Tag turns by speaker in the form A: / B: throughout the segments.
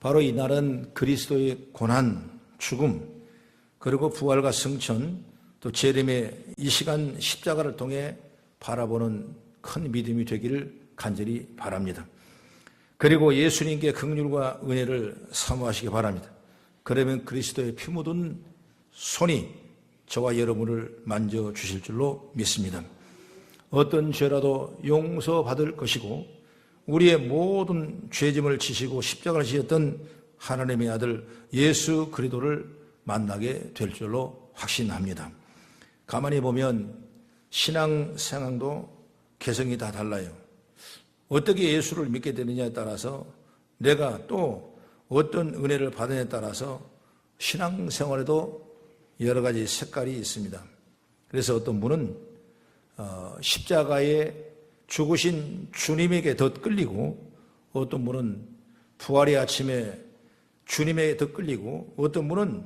A: 바로 이날은 그리스도의 고난, 죽음, 그리고 부활과 승천, 또 재림의 이 시간 십자가를 통해 바라보는 큰 믿음이 되기를 간절히 바랍니다. 그리고 예수님께 긍휼과 은혜를 사모하시기 바랍니다. 그러면 그리스도의 피 묻은 손이 저와 여러분을 만져주실 줄로 믿습니다. 어떤 죄라도 용서받을 것이고 우리의 모든 죄짐을 지시고 십자가를 지셨던 하나님의 아들 예수 그리스도를 만나게 될 줄로 확신합니다. 가만히 보면 신앙생활도 개성이 다 달라요. 어떻게 예수를 믿게 되느냐에 따라서 내가 또 어떤 은혜를 받느냐에 따라서 신앙생활에도 여러 가지 색깔이 있습니다. 그래서 어떤 분은 십자가에 죽으신 주님에게 더 끌리고, 어떤 분은 부활의 아침에 주님에게 더 끌리고, 어떤 분은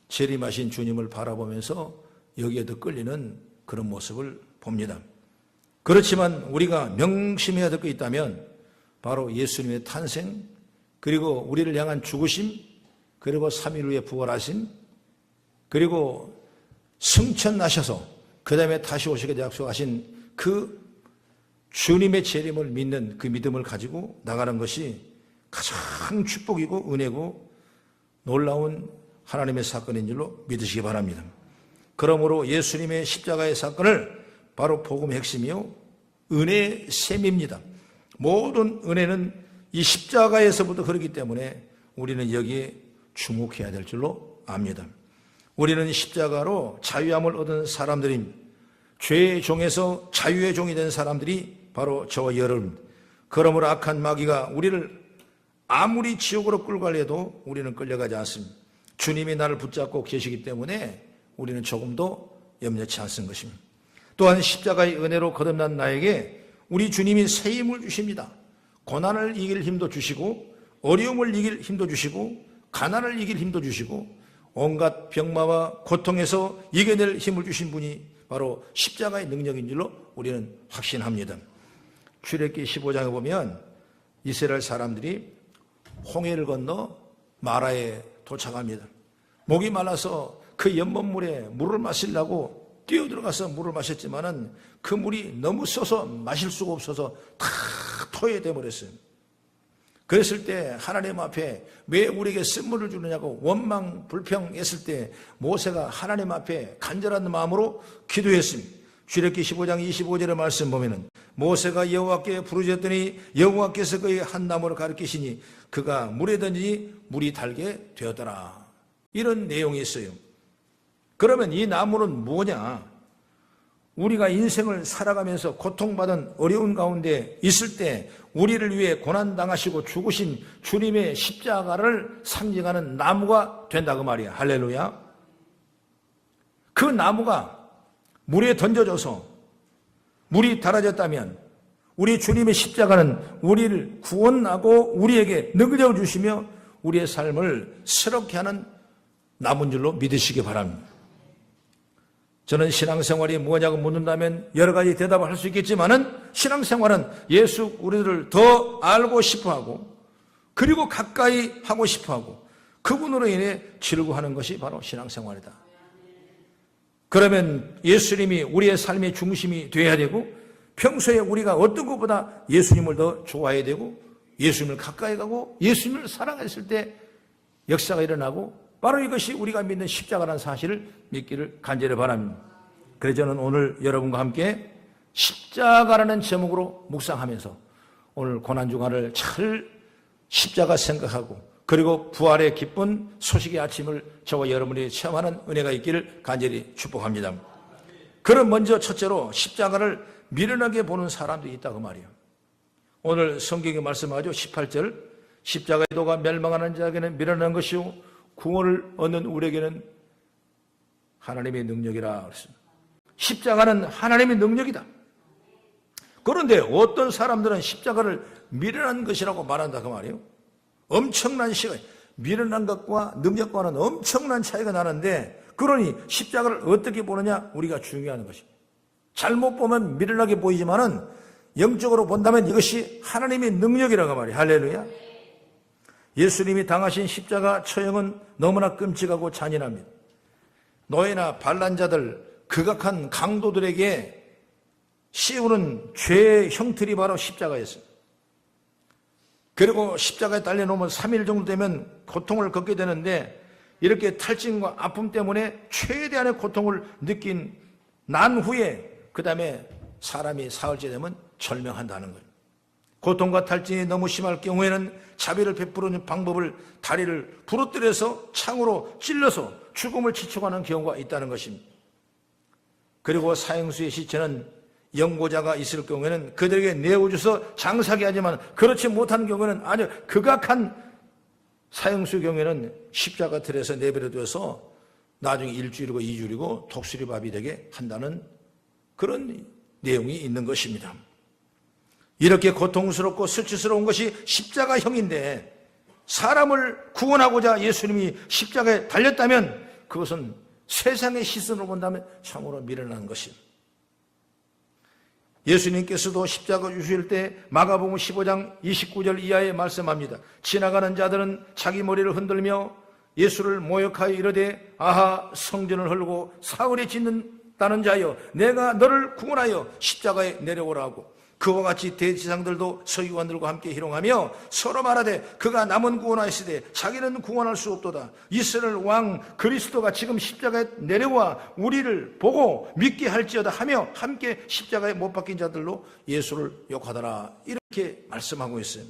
A: 재림하신 주님을 바라보면서 여기에 더 끌리는 그런 모습을 봅니다. 그렇지만 우리가 명심해야 될 게 있다면 바로 예수님의 탄생, 그리고 우리를 향한 죽으심, 그리고 3일 후에 부활하심, 그리고 승천나셔서 그 다음에 다시 오시게 약속하신 그 주님의 재림을 믿는 그 믿음을 가지고 나가는 것이 가장 축복이고 은혜고 놀라운 하나님의 사건인 줄로 믿으시기 바랍니다. 그러므로 예수님의 십자가의 사건을 바로 복음의 핵심이요 은혜의 셈입니다. 모든 은혜는 이 십자가에서부터 흐르기 때문에 우리는 여기에 주목해야 될 줄로 압니다. 우리는 십자가로 자유함을 얻은 사람들입니다. 죄의 종에서 자유의 종이 된 사람들이 바로 저와 여러분입니다. 그러므로 악한 마귀가 우리를 아무리 지옥으로 끌고 가려도 우리는 끌려가지 않습니다. 주님이 나를 붙잡고 계시기 때문에 우리는 조금도 염려치 않은 것입니다. 또한 십자가의 은혜로 거듭난 나에게 우리 주님이 새 힘을 주십니다. 고난을 이길 힘도 주시고, 어려움을 이길 힘도 주시고, 가난을 이길 힘도 주시고, 온갖 병마와 고통에서 이겨낼 힘을 주신 분이 바로 십자가의 능력인 줄로 우리는 확신합니다. 출애굽기 15장에 보면 이스라엘 사람들이 홍해를 건너 마라에 도착합니다. 목이 말라서 그 연못물에 물을 마시려고 뛰어들어가서 물을 마셨지만은 그 물이 너무 써서 마실 수가 없어서 다 토해져 버렸어요. 그랬을 때 하나님 앞에 왜 우리에게 쓴물을 주느냐고 원망 불평했을 때 모세가 하나님 앞에 간절한 마음으로 기도했습니다. 출애굽기 15장 25절의 말씀 보면은 모세가 여호와께 부르짖었더니 여호와께서 그에게 한 나무를 가르치시니 그가 물에 던지니 물이 달게 되었더라. 이런 내용이 있어요. 그러면 이 나무는 뭐냐? 우리가 인생을 살아가면서 고통받은 어려운 가운데 있을 때 우리를 위해 고난당하시고 죽으신 주님의 십자가를 상징하는 나무가 된다고 말이야. 할렐루야. 그 나무가 물에 던져져서 물이 달아졌다면 우리 주님의 십자가는 우리를 구원하고 우리에게 능력을 주시며 우리의 삶을 새롭게 하는 나무인 줄로 믿으시기 바랍니다. 저는 신앙생활이 뭐냐고 묻는다면 여러 가지 대답을 할 수 있겠지만은 신앙생활은 예수 우리를 더 알고 싶어하고 그리고 가까이 하고 싶어하고 그분으로 인해 즐거워하는 것이 바로 신앙생활이다. 그러면 예수님이 우리의 삶의 중심이 되어야 되고 평소에 우리가 어떤 것보다 예수님을 더 좋아해야 되고 예수님을 가까이 가고 예수님을 사랑했을 때 역사가 일어나고 바로 이것이 우리가 믿는 십자가라는 사실을 믿기를 간절히 바랍니다. 그래서 저는 오늘 여러분과 함께 십자가라는 제목으로 묵상하면서 오늘 고난주간을 잘 십자가 생각하고 그리고 부활의 기쁜 소식의 아침을 저와 여러분이 체험하는 은혜가 있기를 간절히 축복합니다. 그럼 먼저 첫째로 십자가를 미련하게 보는 사람들이 있다고 말이에요. 오늘 성경에 말씀하죠. 18절 십자가의 도가 멸망하는 자에게는 미련한 것이요 구원을 얻는 우리에게는 하나님의 능력이라 그랬습니다. 십자가는 하나님의 능력이다. 그런데 어떤 사람들은 십자가를 미련한 것이라고 말한다 그 말이에요. 엄청난 시간, 미련한 것과 능력과는 엄청난 차이가 나는데 그러니 십자가를 어떻게 보느냐 우리가 중요한 것입니다. 잘못 보면 미련하게 보이지만은 영적으로 본다면 이것이 하나님의 능력이라고 말이에요. 할렐루야. 예수님이 당하신 십자가 처형은 너무나 끔찍하고 잔인합니다. 노예나 반란자들, 극악한 강도들에게 씌우는 죄의 형틀이 바로 십자가였어요. 그리고 십자가에 달려놓으면 3일 정도 되면 고통을 겪게 되는데, 이렇게 탈진과 아픔 때문에 최대한의 고통을 느낀 난 후에 그 다음에 사람이 사흘째 되면 절명한다는 거예요. 고통과 탈진이 너무 심할 경우에는 자비를 베푸는 방법을 다리를 부러뜨려서 창으로 찔러서 죽음을 지촉하는 경우가 있다는 것입니다. 그리고 사형수의 시체는 연고자가 있을 경우에는 그들에게 내어줘서 장사하게 하지만, 그렇지 못한 경우에는 아주 극악한 사형수의 경우에는 십자가 틀에서 내버려둬서 나중에 일주일이고 2주일이고 독수리밥이 되게 한다는 그런 내용이 있는 것입니다. 이렇게 고통스럽고 수치스러운 것이 십자가형인데, 사람을 구원하고자 예수님이 십자가에 달렸다면 그것은 세상의 시선으로 본다면 참으로 미련한 것입니다. 예수님께서도 십자가 주실 때 마가복음 15장 29절 이하에 말씀합니다. 지나가는 자들은 자기 머리를 흔들며 예수를 모욕하여 이르되, 아하, 성전을 헐고 사흘에 짓는다는 자여, 내가 너를 구원하여 십자가에 내려오라 하고, 그와 같이 대지상들도 서기관들과 함께 희롱하며 서로 말하되, 그가 남은 구원하시되 자기는 구원할 수 없도다. 이스라엘 왕 그리스도가 지금 십자가에 내려와 우리를 보고 믿게 할지어다 하며 함께 십자가에 못 박힌 자들로 예수를 욕하더라. 이렇게 말씀하고 있어요.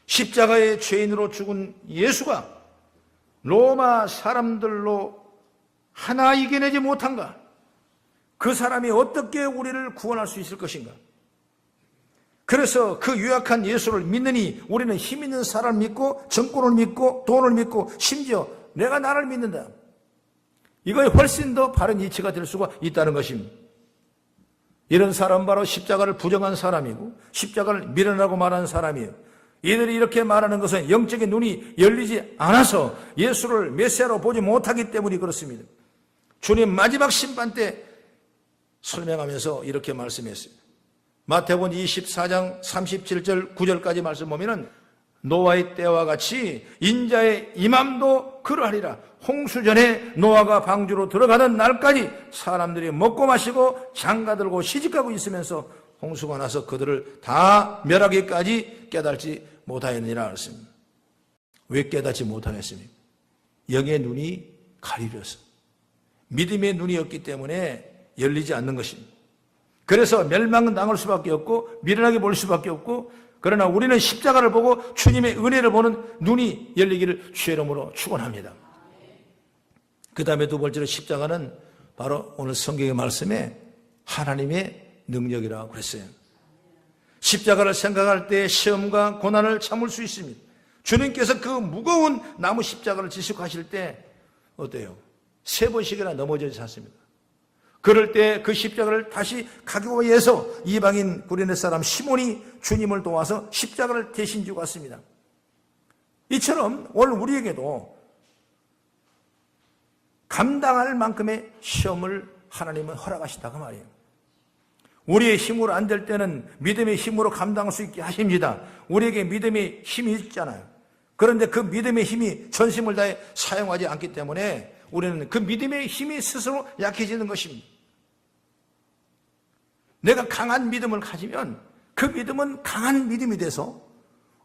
A: 십자가의 죄인으로 죽은 예수가 로마 사람들로 하나 이겨내지 못한가? 그 사람이 어떻게 우리를 구원할 수 있을 것인가? 그래서 그 유약한 예수를 믿느니 우리는 힘 있는 사람을 믿고 정권을 믿고 돈을 믿고 심지어 내가 나를 믿는다. 이거에 훨씬 더 바른 이치가 될 수가 있다는 것입니다. 이런 사람 바로 십자가를 부정한 사람이고 십자가를 미련하고 말하는 사람이에요. 이들이 이렇게 말하는 것은 영적인 눈이 열리지 않아서 예수를 메시아로 보지 못하기 때문이 그렇습니다. 주님 마지막 심판 때 설명하면서 이렇게 말씀했어요. 마태복음 24장 37절 9절까지 말씀 보면은, 노아의 때와 같이 인자의 임함도 그러하리라. 홍수전에 노아가 방주로 들어가던 날까지 사람들이 먹고 마시고 장가들고 시집가고 있으면서 홍수가 나서 그들을 다 멸하기까지 깨달지 못하였느니라 했습니다. 왜 깨닫지 못하겠습니까? 영의 눈이 가리려서, 믿음의 눈이 없기 때문에 열리지 않는 것입니다. 그래서 멸망당할 수밖에 없고 미련하게 볼 수밖에 없고, 그러나 우리는 십자가를 보고 주님의 은혜를 보는 눈이 열리기를 주의 이름으로 축원합니다. 그 다음에 두 번째로 십자가는 바로 오늘 성경의 말씀에 하나님의 능력이라고 그랬어요. 십자가를 생각할 때 시험과 고난을 참을 수 있습니다. 주님께서 그 무거운 나무 십자가를 지속하실 때 어때요? 3번씩이나 넘어지지 않습니까? 그럴 때 그 십자가를 다시 가기고 위해서 이방인 구레네 사람 시몬이 주님을 도와서 십자가를 대신 지고 왔습니다. 이처럼 오늘 우리에게도 감당할 만큼의 시험을 하나님은 허락하신다고 말이에요. 우리의 힘으로 안 될 때는 믿음의 힘으로 감당할 수 있게 하십니다. 우리에게 믿음의 힘이 있잖아요. 그런데 그 믿음의 힘이 전심을 다해 사용하지 않기 때문에 우리는 그 믿음의 힘이 스스로 약해지는 것입니다. 내가 강한 믿음을 가지면 그 믿음은 강한 믿음이 돼서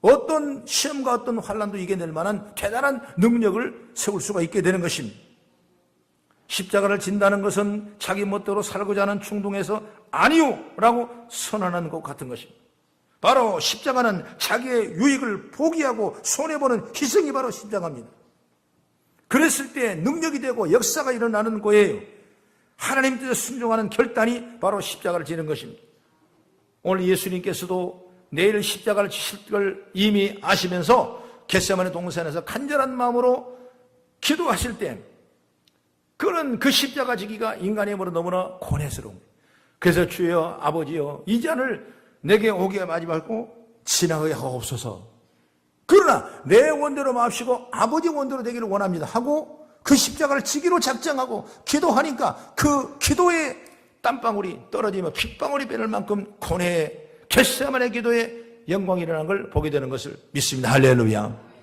A: 어떤 시험과 어떤 환난도 이겨낼 만한 대단한 능력을 세울 수가 있게 되는 것입니다. 십자가를 진다는 것은 자기 멋대로 살고자 하는 충동에서 아니요 라고 선언하는 것 같은 것입니다. 바로 십자가는 자기의 유익을 포기하고 손해보는 희생이 바로 십자가입니다. 그랬을 때 능력이 되고 역사가 일어나는 거예요. 하나님 뜻에 순종하는 결단이 바로 십자가를 지는 것입니다. 오늘 예수님께서도 내일 십자가를 지실 걸 이미 아시면서 겟세마네 동산에서 간절한 마음으로 기도하실 때 그런 그 십자가 지기가 인간의 힘으로 너무나 고뇌스러운 거예요. 그래서 주여 아버지여 이 잔을 내게 오게 하지 말고 지나가게 하옵소서. 그러나 내 원대로 마옵시고 아버지 원대로 되기를 원합니다 하고 그 십자가를 지기로 작정하고 기도하니까 그 기도의 땀방울이 떨어지며 핏방울이 빼낼 만큼 고뇌의 겟세마네 기도에 영광이 일어나는 걸 보게 되는 것을 믿습니다. 할렐루야.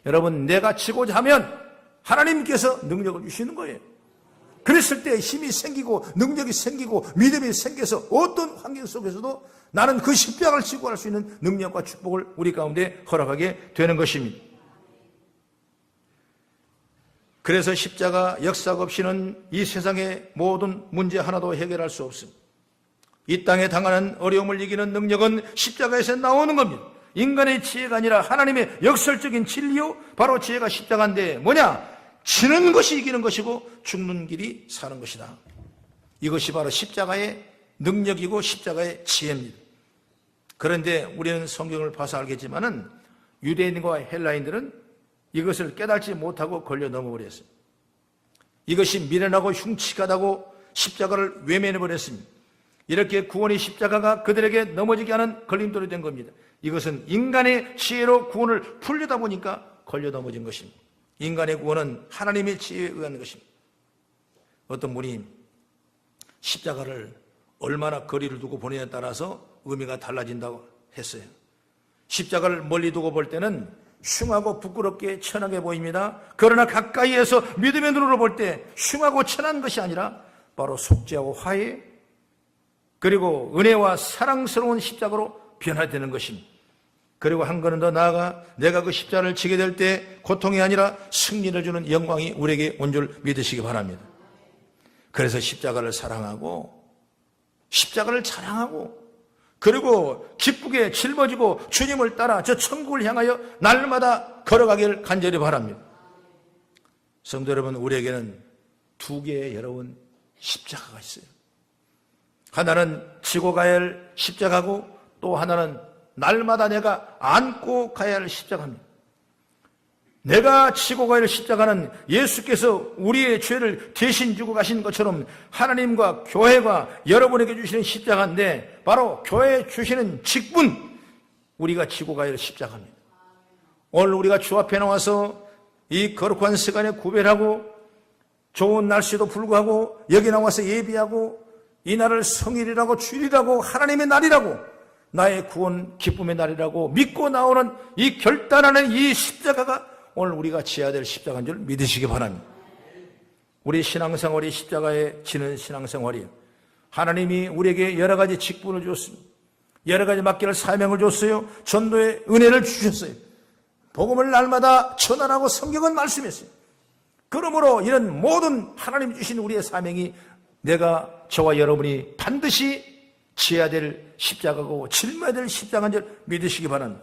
A: 여러분, 내가 치고자 하면 하나님께서 능력을 주시는 거예요. 그랬을 때 힘이 생기고 능력이 생기고 믿음이 생겨서 어떤 환경 속에서도 나는 그 십자가를 지고 갈 수 있는 능력과 축복을 우리 가운데 허락하게 되는 것입니다. 그래서 십자가 역사가 없이는 이 세상의 모든 문제 하나도 해결할 수 없습니다. 이 땅에 당하는 어려움을 이기는 능력은 십자가에서 나오는 겁니다. 인간의 지혜가 아니라 하나님의 역설적인 진리요, 바로 지혜가 십자가인데 뭐냐? 지는 것이 이기는 것이고 죽는 길이 사는 것이다. 이것이 바로 십자가의 능력이고 십자가의 지혜입니다. 그런데 우리는 성경을 봐서 알겠지만은 유대인과 헬라인들은 이것을 깨닫지 못하고 걸려 넘어버렸어요. 이것이 미련하고 흉측하다고 십자가를 외면해버렸습니다. 이렇게 구원의 십자가가 그들에게 넘어지게 하는 걸림돌이 된 겁니다. 이것은 인간의 지혜로 구원을 풀려다 보니까 걸려 넘어진 것입니다. 인간의 구원은 하나님의 지혜에 의한 것입니다. 어떤 분이 십자가를 얼마나 거리를 두고 보느냐에 따라서 의미가 달라진다고 했어요. 십자가를 멀리 두고 볼 때는 흉하고 부끄럽게 천하게 보입니다. 그러나 가까이에서 믿음의 눈으로 볼 때 흉하고 천한 것이 아니라 바로 속죄하고 화해, 그리고 은혜와 사랑스러운 십자가로 변화되는 것입니다. 그리고 한 걸음 더 나아가 내가 그 십자가를 지게 될 때 고통이 아니라 승리를 주는 영광이 우리에게 온 줄 믿으시기 바랍니다. 그래서 십자가를 사랑하고 십자가를 자랑하고 그리고 기쁘게 짊어지고 주님을 따라 저 천국을 향하여 날마다 걸어가기를 간절히 바랍니다. 성도 여러분, 우리에게는 두 개의 여러분 십자가가 있어요. 하나는 지고 가야 할 십자가고 또 하나는 날마다 내가 안고 가야 할 십자가입니다. 내가 지고 가야 할 십자가는 예수께서 우리의 죄를 대신 주고 가신 것처럼 하나님과 교회가 여러분에게 주시는 십자가인데 바로 교회에 주시는 직분, 우리가 지고 가야 할 십자가입니다. 오늘 우리가 주 앞에 나와서 이 거룩한 시간에 구별하고 좋은 날씨도 불구하고 여기 나와서 예비하고 이 날을 성일이라고 주일이라고 하나님의 날이라고 나의 구원 기쁨의 날이라고 믿고 나오는 이 결단하는 이 십자가가 오늘 우리가 지어야 될 십자가인 줄 믿으시기 바랍니다. 우리 신앙생활이 십자가에 지는 신앙생활이에요. 하나님이 우리에게 여러 가지 직분을 주었습니다. 여러 가지 맡길 사명을 줬어요. 전도의 은혜를 주셨어요. 복음을 날마다 전하라고 성경은 말씀했어요. 그러므로 이런 모든 하나님 주신 우리의 사명이 내가 저와 여러분이 반드시 지어야 될 십자가고 짊어야 될 십자가인 줄 믿으시기 바랍니다.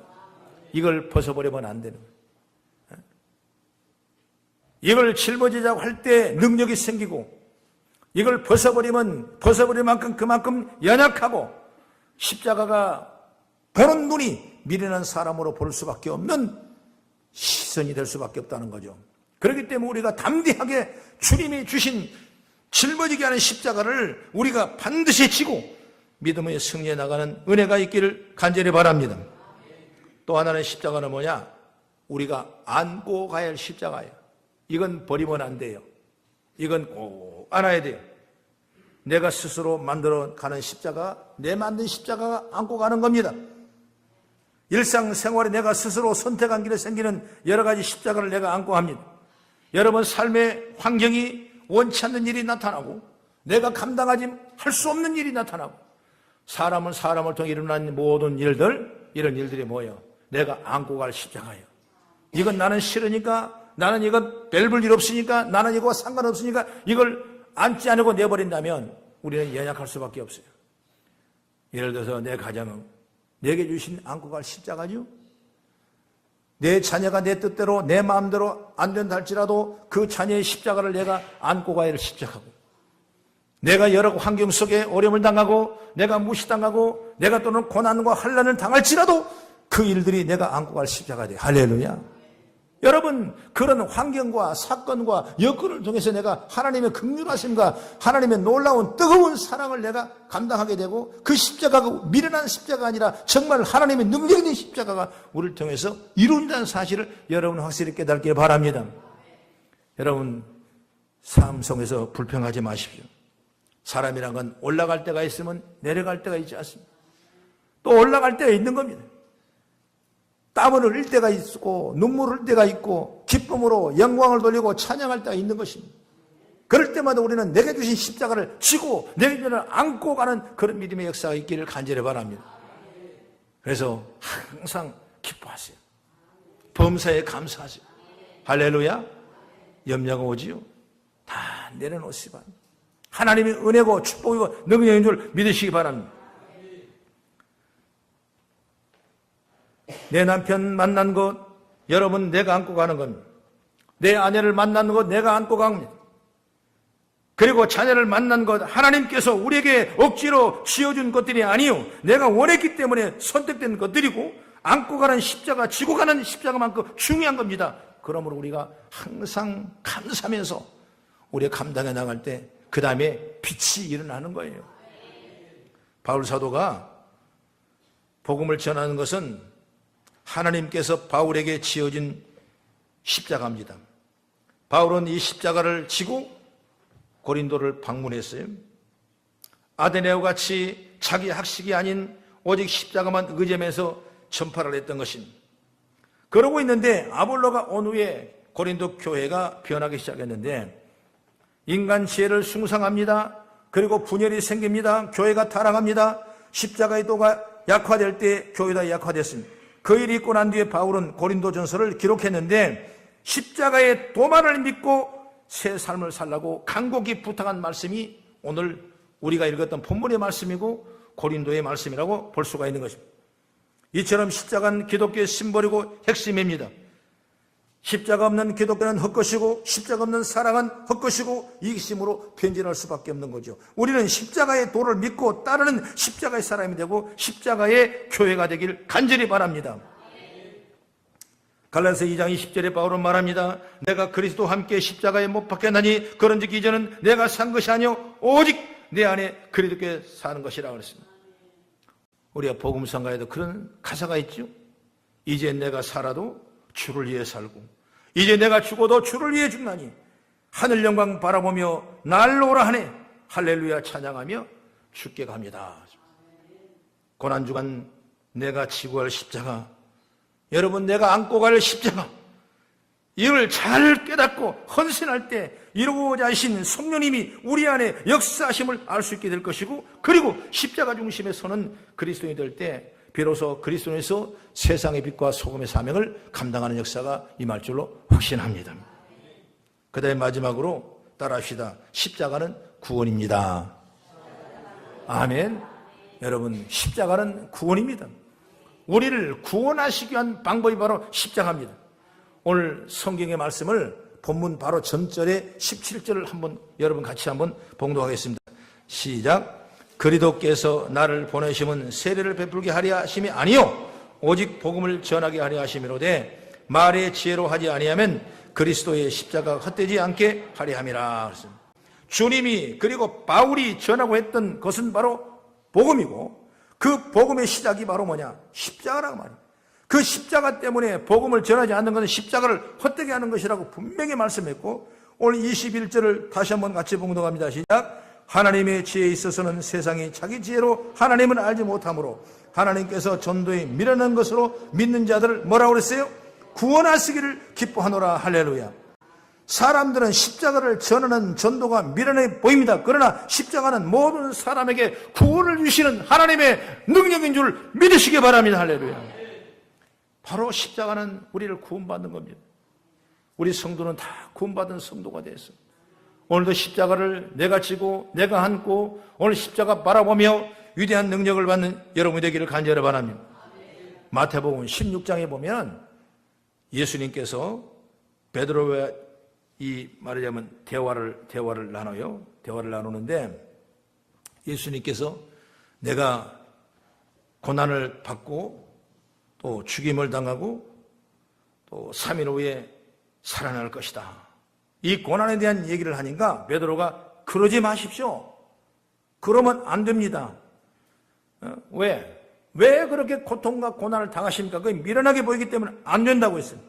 A: 이걸 벗어버리면 안 되는 거예요. 이걸 짊어지자고 할 때 능력이 생기고 이걸 벗어버리면 벗어버릴 만큼 그만큼 연약하고 십자가가 보는 눈이 미련한 사람으로 볼 수밖에 없는 시선이 될 수밖에 없다는 거죠. 그렇기 때문에 우리가 담대하게 주님이 주신 짊어지게 하는 십자가를 우리가 반드시 지고 믿음의 승리에 나가는 은혜가 있기를 간절히 바랍니다. 또 하나는 십자가는 뭐냐? 우리가 안고 가야 할 십자가예요. 이건 버리면 안 돼요. 이건 꼭 안아야 돼요. 내가 스스로 만들어 가는 십자가, 내 만든 십자가가 안고 가는 겁니다. 일상생활에 내가 스스로 선택한 길에 생기는 여러 가지 십자가를 내가 안고 합니다. 여러분 삶의 환경이 원치 않는 일이 나타나고 내가 감당하지 할 수 없는 일이 나타나고 사람은 사람을 통해 일어나는 모든 일들, 이런 일들이 뭐예요? 내가 안고 갈 십자가예요. 이건 나는 싫으니까, 나는 이건 별 일 없으니까, 나는 이거와 상관없으니까 이걸 안지 않고 내버린다면 우리는 연약할 수밖에 없어요. 예를 들어서 내 가정은 내게 주신 안고 갈 십자가죠. 내 자녀가 내 뜻대로 내 마음대로 안 된다 할지라도 그 자녀의 십자가를 내가 안고 가야 할 십자가고, 내가 여러 환경 속에 어려움을 당하고 내가 무시당하고 내가 또는 고난과 환난을 당할지라도 그 일들이 내가 안고 갈 십자가가 돼요. 할렐루야. 여러분, 그런 환경과 사건과 여건을 통해서 내가 하나님의 긍휼하심과 하나님의 놀라운 뜨거운 사랑을 내가 감당하게 되고 그 십자가가 미련한 십자가가 아니라 정말 하나님의 능력 있는 십자가가 우리를 통해서 이룬다는 사실을 여러분 확실히 깨닫기를 바랍니다. 여러분, 삶 속에서 불평하지 마십시오. 사람이란 건 올라갈 때가 있으면 내려갈 때가 있지 않습니다. 또 올라갈 때가 있는 겁니다. 땀을 흘릴 때가 있고 눈물을 흘릴 때가 있고 기쁨으로 영광을 돌리고 찬양할 때가 있는 것입니다. 그럴 때마다 우리는 내게 주신 십자가를 지고 내게 주신 안고 가는 그런 믿음의 역사가 있기를 간절히 바랍니다. 그래서 항상 기뻐하세요. 범사에 감사하세요. 할렐루야. 염려가 오지요. 다 내려놓으시기 바랍니다. 하나님의 은혜고 축복이고 능력인 줄 믿으시기 바랍니다. 내 남편 만난 것 여러분 내가 안고 가는 겁니다. 내 아내를 만난 것 내가 안고 갑니다. 그리고 자녀를 만난 것 하나님께서 우리에게 억지로 지어준 것들이 아니요 내가 원했기 때문에 선택된 것들이고 안고 가는 십자가 지고 가는 십자가만큼 중요한 겁니다. 그러므로 우리가 항상 감사하면서 우리가 감당해 나갈 때 그 다음에 빛이 일어나는 거예요. 바울 사도가 복음을 전하는 것은 하나님께서 바울에게 지어진 십자가입니다. 바울은 이 십자가를 지고 고린도를 방문했어요. 아데네와 같이 자기 학식이 아닌 오직 십자가만 의지하면서 전파를 했던 것입니다. 그러고 있는데 아볼로가 온 후에 고린도 교회가 변하기 시작했는데 인간 지혜를 숭상합니다. 그리고 분열이 생깁니다. 교회가 타락합니다. 십자가의 도가 약화될 때 교회가 약화됐습니다. 그 일이 있고 난 뒤에 바울은 고린도전서를 기록했는데 십자가의 도만을 믿고 새 삶을 살라고 간곡히 부탁한 말씀이 오늘 우리가 읽었던 본문의 말씀이고 고린도의 말씀이라고 볼 수가 있는 것입니다. 이처럼 십자가는 기독교의 심벌이고 핵심입니다. 십자가 없는 기독교는 헛것이고 십자가 없는 사랑은 헛것이고 이기심으로 변질할 수밖에 없는 거죠. 우리는 십자가의 도를 믿고 따르는 십자가의 사람이 되고 십자가의 교회가 되길 간절히 바랍니다. 갈라디아서 2장 20절에 바울은 말합니다. 내가 그리스도와 함께 십자가에 못 박혔나니 그런즉 이제는 내가 산 것이 아니요 오직 내 안에 그리스도께 사는 것이라고 그랬습니다. 우리가 복음성가에도 그런 가사가 있죠. 이제 내가 살아도 주를 위해 살고 이제 내가 죽어도 주를 위해 죽나니 하늘 영광 바라보며 날로 오라 하네 할렐루야 찬양하며 죽게 갑니다. 고난주간 내가 지고 갈 십자가 여러분 내가 안고 갈 십자가 이걸 잘 깨닫고 헌신할 때 이루고자 하신 성령님이 우리 안에 역사하심을 알 수 있게 될 것이고 그리고 십자가 중심에 서는 그리스도인이 될 때 비로소 그리스도인에서 세상의 빛과 소금의 사명을 감당하는 역사가 임할 줄로 확신합니다. 그 다음에 마지막으로 따라합시다. 십자가는 구원입니다. 아멘. 여러분 십자가는 구원입니다. 우리를 구원하시기 위한 방법이 바로 십자가입니다. 오늘 성경의 말씀을 본문 바로 전절에 17절을 한번 여러분 같이 한번 봉독하겠습니다. 시작. 그리스도께서 나를 보내심은 세례를 베풀게 하려 하심이 아니요 오직 복음을 전하게 하려 하심이로되 말의 지혜로 하지 아니하면 그리스도의 십자가가 헛되지 않게 하려 함이라. 주님이 그리고 바울이 전하고 했던 것은 바로 복음이고 그 복음의 시작이 바로 뭐냐? 십자가라고 말이에요. 그 십자가 때문에 복음을 전하지 않는 것은 십자가를 헛되게 하는 것이라고 분명히 말씀했고 오늘 21절을 다시 한번 같이 봉독합니다. 시작. 하나님의 지혜에 있어서는 세상이 자기 지혜로 하나님을 알지 못하므로 하나님께서 전도에 미련한 것으로 믿는 자들을 뭐라고 그랬어요? 구원하시기를 기뻐하노라. 할렐루야. 사람들은 십자가를 전하는 전도가 미련해 보입니다. 그러나 십자가는 모든 사람에게 구원을 주시는 하나님의 능력인 줄 믿으시기 바랍니다. 할렐루야. 바로 십자가는 우리를 구원받는 겁니다. 우리 성도는 다 구원받은 성도가 됐어. 오늘도 십자가를 내가 지고 내가 안고 오늘 십자가 바라보며 위대한 능력을 받는 여러분이 되기를 간절히 바랍니다. 마태복음 16장에 보면 예수님께서 베드로와 이 말하자면 대화를 나눠요. 대화를 나누는데 예수님께서 내가 고난을 받고 또 죽임을 당하고 또 3일 후에 살아날 것이다. 이 고난에 대한 얘기를 하니까 베드로가 그러지 마십시오. 그러면 안 됩니다. 왜 그렇게 고통과 고난을 당하십니까? 그게 미련하게 보이기 때문에 안 된다고 했어요.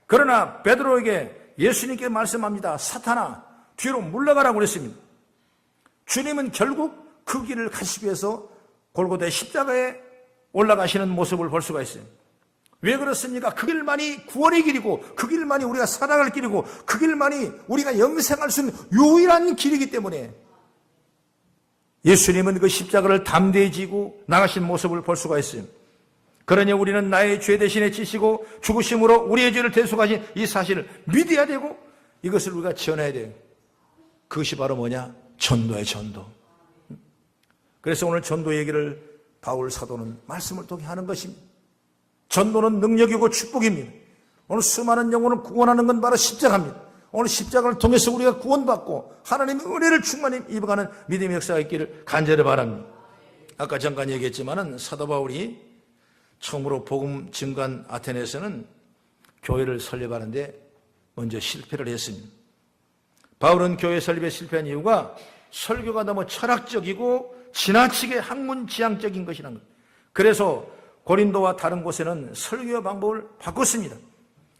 A: 그러나 베드로에게 예수님께 말씀합니다. 사탄아, 뒤로 물러가라고 그랬습니다. 주님은 결국 그 길을 가시기 위해서 골고다의 십자가에 올라가시는 모습을 볼 수가 있어요. 왜 그렇습니까? 그 길만이 구원의 길이고 그 길만이 우리가 살아갈 길이고 그 길만이 우리가 영생할 수 있는 유일한 길이기 때문에 예수님은 그 십자가를 담대히 지고 나가신 모습을 볼 수가 있어요. 그러니 우리는 나의 죄 대신에 지시고 죽으심으로 우리의 죄를 대속하신 이 사실을 믿어야 되고 이것을 우리가 전해야 돼요. 그것이 바로 뭐냐? 전도의 전도. 그래서 오늘 전도 얘기를 바울 사도는 말씀을 통해 하는 것입니다. 전도는 능력이고 축복입니다. 오늘 수많은 영혼을 구원하는 건 바로 십자가입니다. 오늘 십자가를 통해서 우리가 구원받고 하나님의 은혜를 충만히 입어가는 믿음의 역사가 있기를 간절히 바랍니다. 아까 잠깐 얘기했지만은 사도 바울이 처음으로 복음 증거한 아테네에서는 교회를 설립하는데 먼저 실패를 했습니다. 바울은 교회 설립에 실패한 이유가 설교가 너무 철학적이고 지나치게 학문지향적인 것이라는 것. 그래서 고린도와 다른 곳에는 설교 방법을 바꿨습니다.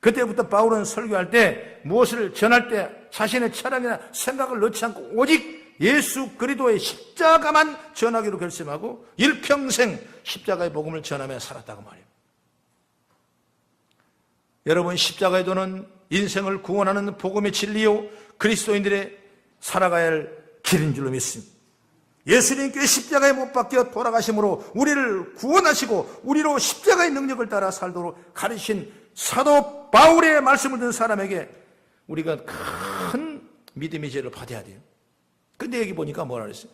A: 그때부터 바울은 설교할 때 무엇을 전할 때 자신의 철학이나 생각을 넣지 않고 오직 예수 그리스도의 십자가만 전하기로 결심하고 일평생 십자가의 복음을 전하며 살았다고 말해요. 여러분, 십자가의 도는 인생을 구원하는 복음의 진리요 그리스도인들의 살아가야 할 길인 줄로 믿습니다. 예수님께 십자가에 못 박혀 돌아가심으로 우리를 구원하시고 우리로 십자가의 능력을 따라 살도록 가르친 사도 바울의 말씀을 듣는 사람에게 우리가 큰 믿음의 죄를 받아야 돼요. 근데 여기 보니까 뭐라 그랬어요?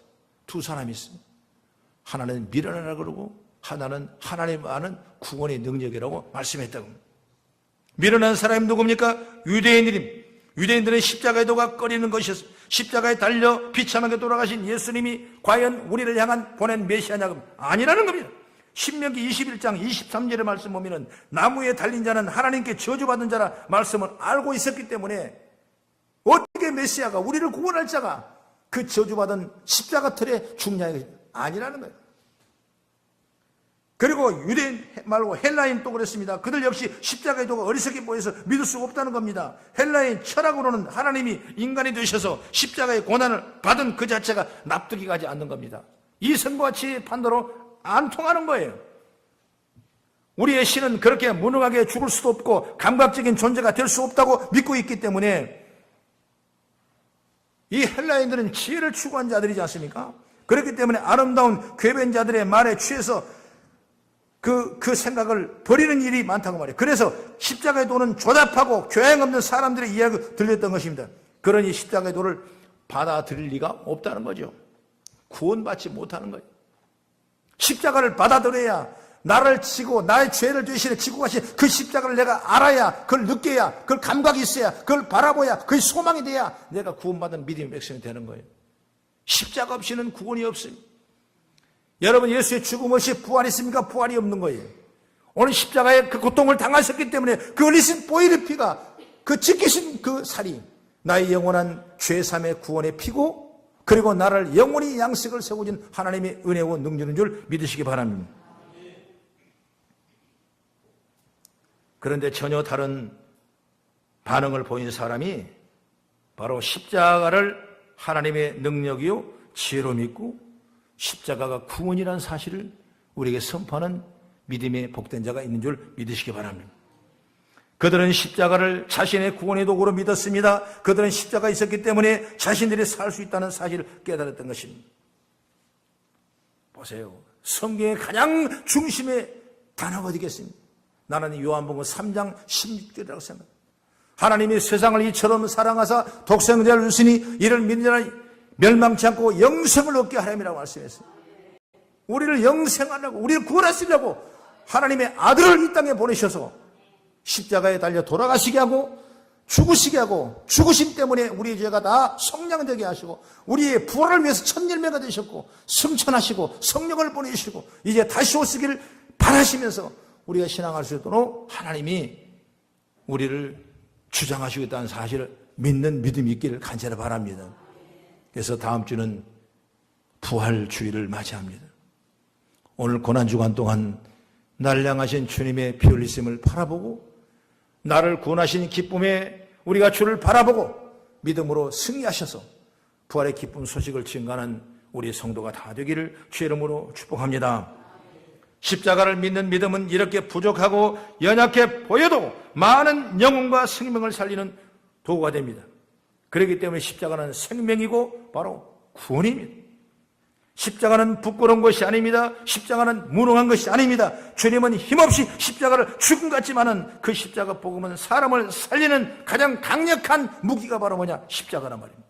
A: 두 사람이 있어요. 하나는 미련하라 그러고 하나는 하나님 아는 구원의 능력이라고 말씀했다고. 미련한 사람이 누굽니까? 유대인들입니다. 유대인들은 십자가의 도가 꺼리는 것이었어요. 십자가에 달려 비참하게 돌아가신 예수님이 과연 우리를 향한 보낸 메시아냐고 아니라는 겁니다. 신명기 21장 23절의 말씀 보면은 나무에 달린 자는 하나님께 저주받은 자라 말씀을 알고 있었기 때문에 어떻게 메시아가 우리를 구원할 자가 그 저주받은 십자가 털에 죽냐가 아니라는 거예요. 그리고 유대인 말고 헬라인 또 그랬습니다. 그들 역시 십자가의 도가 어리석게 보여서 믿을 수 없다는 겁니다. 헬라인 철학으로는 하나님이 인간이 되셔서 십자가의 고난을 받은 그 자체가 납득이 가지 않는 겁니다. 이 선과 치의 판도로 안 통하는 거예요. 우리의 신은 그렇게 무능하게 죽을 수도 없고 감각적인 존재가 될 수 없다고 믿고 있기 때문에 이 헬라인들은 지혜를 추구한 자들이지 않습니까? 그렇기 때문에 아름다운 궤변자들의 말에 취해서 그 생각을 버리는 일이 많다고 말해요. 그래서 십자가의 도는 조잡하고 교양 없는 사람들의 이야기가 들렸던 것입니다. 그러니 십자가의 도를 받아들일 리가 없다는 거죠. 구원받지 못하는 거예요. 십자가를 받아들여야 나를 지고 나의 죄를 대신에 지고 가신 그 십자가를 내가 알아야 그걸 느껴야 그걸 감각이 있어야 그걸 바라보야 그게 소망이 돼야 내가 구원받은 믿음의 백성이 되는 거예요. 십자가 없이는 구원이 없습니다. 여러분, 예수의 죽음 없이 부활이 있습니까? 부활이 없는 거예요. 오늘 십자가에 그 고통을 당하셨기 때문에 그 흘리신 보혈의 피가 그 지키신 그 살이 나의 영원한 죄삼의 구원의 피고 그리고 나를 영원히 양식을 세워준 하나님의 은혜와 능력인 줄 믿으시기 바랍니다. 그런데 전혀 다른 반응을 보인 사람이 바로 십자가를 하나님의 능력이요 지혜로 믿고 십자가가 구원이라는 사실을 우리에게 선포하는 믿음의 복된 자가 있는 줄 믿으시기 바랍니다. 그들은 십자가를 자신의 구원의 도구로 믿었습니다. 그들은 십자가가 있었기 때문에 자신들이 살 수 있다는 사실을 깨달았던 것입니다. 보세요. 성경의 가장 중심의 단어가 어디겠습니까? 나는 요한복음 3장 16절이라고 생각합니다. 하나님이 세상을 이처럼 사랑하사 독생자를 주시니 이를 믿는 자는 멸망치 않고 영생을 얻게 하려고 말씀했어요. 우리를 영생하려고 우리를 구원하시려고 하나님의 아들을 이 땅에 보내셔서 십자가에 달려 돌아가시게 하고 죽으시게 하고 죽으심 때문에 우리의 죄가 다 성량되게 하시고 우리의 부활을 위해서 첫 열매가 되셨고 승천하시고 성령을 보내주시고 이제 다시 오시기를 바라시면서 우리가 신앙할 수 있도록 하나님이 우리를 주장하시겠다는 사실을 믿는 믿음이 있기를 간절히 바랍니다. 그래서 다음 주는 부활주의를 맞이합니다. 오늘 고난주간 동안 나를 향하신 주님의 피 흘리심을 바라보고 나를 구원하신 기쁨에 우리가 주를 바라보고 믿음으로 승리하셔서 부활의 기쁨 소식을 증가하는 우리 성도가 다 되기를 주의 이름으로 축복합니다. 십자가를 믿는 믿음은 이렇게 부족하고 연약해 보여도 많은 영혼과 생명을 살리는 도구가 됩니다. 그렇기 때문에 십자가는 생명이고 바로 구원입니다. 십자가는 부끄러운 것이 아닙니다. 십자가는 무능한 것이 아닙니다. 주님은 힘없이 십자가를 죽음 같지만은 그 십자가 복음은 사람을 살리는 가장 강력한 무기가 바로 뭐냐? 십자가란 말입니다.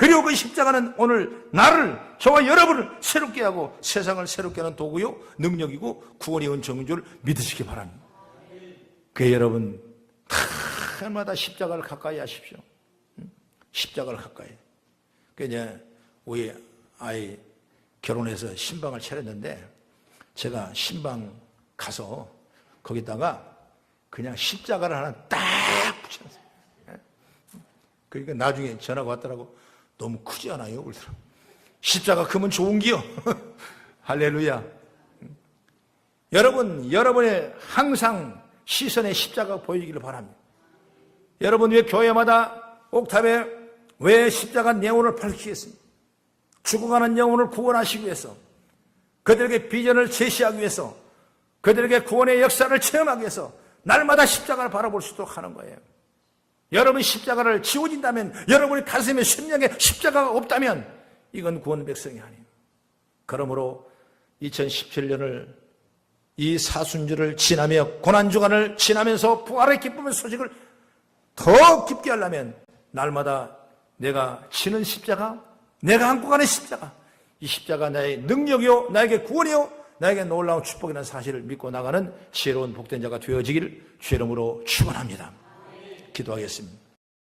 A: 그리고 그 십자가는 오늘 나를, 저와 여러분을 새롭게 하고 세상을 새롭게 하는 도구요, 능력이고 구원의 은총인 줄 믿으시기 바랍니다. 그 여러분 날마다 십자가를 가까이 하십시오. 십자가를 가까이. 그 이제 우리 아이 결혼해서 신방을 차렸는데 제가 신방 가서 거기다가 그냥 십자가를 하나 딱 붙여놨어요. 그러니까 나중에 전화가 왔더라고. 너무 크지 않아요? 그러더라고. 십자가 크면 좋은 기요. 할렐루야. 여러분, 여러분의 항상 시선에 십자가가 보이기를 바랍니다. 여러분 왜 교회마다 옥탑에 왜 십자가 네온을 밝히겠습니까? 죽어가는 영혼을 구원하시기 위해서, 그들에게 비전을 제시하기 위해서, 그들에게 구원의 역사를 체험하기 위해서 날마다 십자가를 바라볼 수 있도록 하는 거예요. 여러분이 십자가를 지워진다면, 여러분의 가슴에 심령에 십자가가 없다면 이건 구원 백성이 아니에요. 그러므로 2017년을 이 사순절을 지나며 고난주간을 지나면서 부활의 기쁨의 소식을 더 깊게 하려면 날마다 내가 지는 십자가, 내가 안고 가는 십자가, 이 십자가 나의 능력이요, 나에게 구원이요, 나에게 놀라운 축복이라는 사실을 믿고 나가는 지혜로운 복된 자가 되어지기를 주의 이름으로 축원합니다. 기도하겠습니다.